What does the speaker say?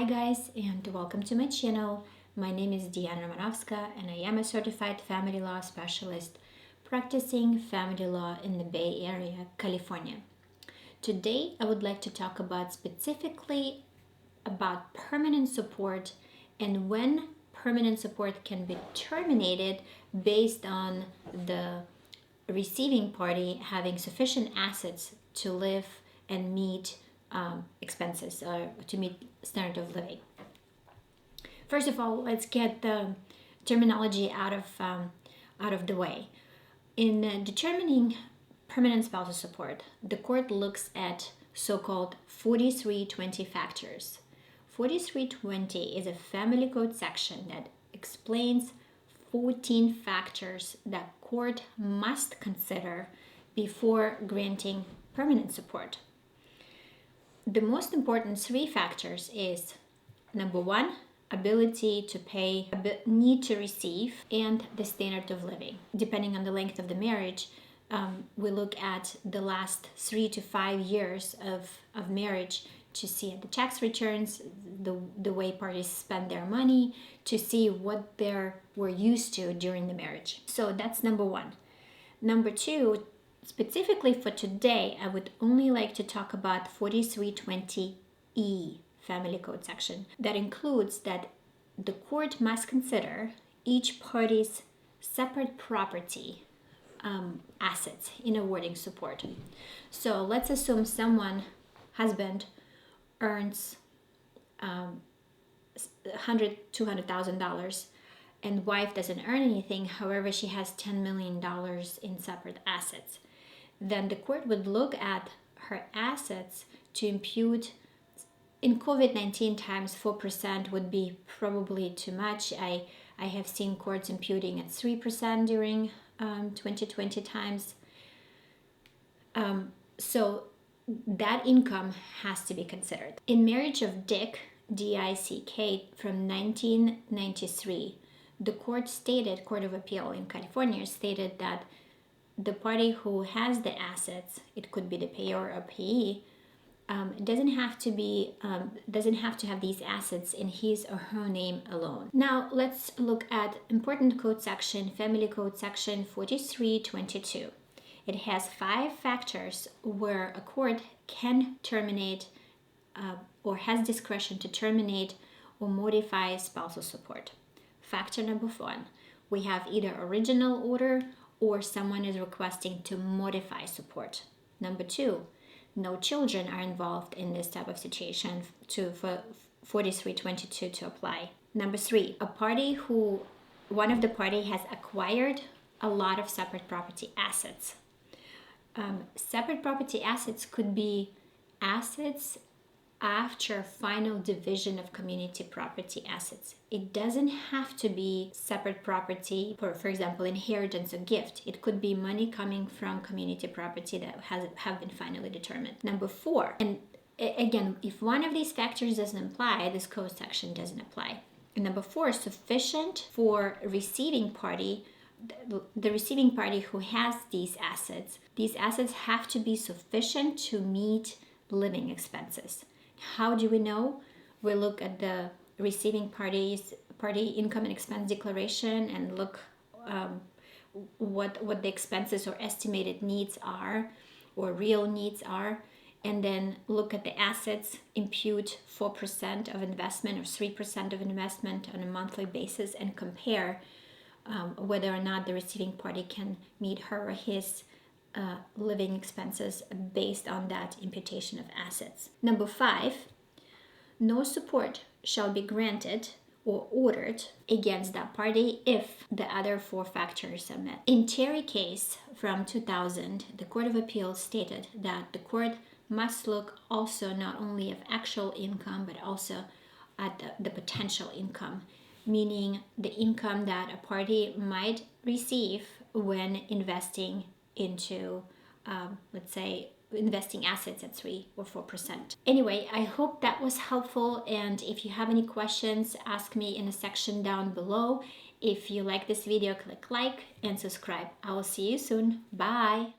guys, and welcome to my channel. My name is Diana Romanovska and I am a certified family law specialist practicing family law in the Bay Area, California. Today I would like to talk about specifically about permanent support and when permanent support can be terminated based on the receiving party having sufficient assets to live and meet expenses or to meet standard of living. First of all, let's get the terminology out of the way. In determining permanent spousal support, the court looks at so-called 4320 factors. 4320 is a family code section that explains 14 factors that court must consider before granting permanent support. The most important three factors is number one, ability to pay, need to receive, and the standard of living. Depending on the length of the marriage, we look at the last 3 to 5 years of marriage to see the tax returns, the way parties spend their money, to see what they were used to during the marriage. So that's number one. Number two, specifically for today, I would only like to talk about 4320E family code section. That includes that the court must consider each party's separate property assets in awarding support. So let's assume husband earns $200,000 and wife doesn't earn anything. However, she has $10 million in separate assets. Then the court would look at her assets to impute. In COVID-19 times, 4% would be probably too much. I have seen courts imputing at 3% during 2020 times. So that income has to be considered. In Marriage of Dick, D-I-C-K, from 1993, the Court of Appeal in California stated that the party who has the assets, it could be the payer or payee, doesn't have to have these assets in his or her name alone. Now let's look at important code section, family code section 4322. It has 5 factors where a court can terminate or has discretion to terminate or modify spousal support. Factor number 1, we have either original order or someone is requesting to modify support. Number 2, no children are involved in this type of situation for 4322 to apply. Number 3, one of the party has acquired a lot of separate property assets. Separate property assets could be assets after final division of community property assets. It doesn't have to be separate property, for example, inheritance or gift. It could be money coming from community property that have been finally determined. Number 4, and again, if one of these factors doesn't apply, this code section doesn't apply. And number 4, sufficient for receiving party, the receiving party who has these assets have to be sufficient to meet living expenses. How do we know? We look at the receiving party income and expense declaration and look what the expenses or estimated needs are or real needs are, and then look at the assets, impute 4% of investment or 3% of investment on a monthly basis and compare whether or not the receiving party can meet her or his living expenses based on that imputation of assets. Number 5, no support shall be granted or ordered against that party if the other 4 factors are met. In Terry case from 2000, the Court of Appeal stated that the court must look also not only at actual income but also at the potential income, meaning the income that a party might receive when investing into, let's say, investing assets at 3 or 4%. Anyway, I hope that was helpful, and if you have any questions, ask me in the section down below. If you like this video, click like and subscribe. I will see you soon. Bye!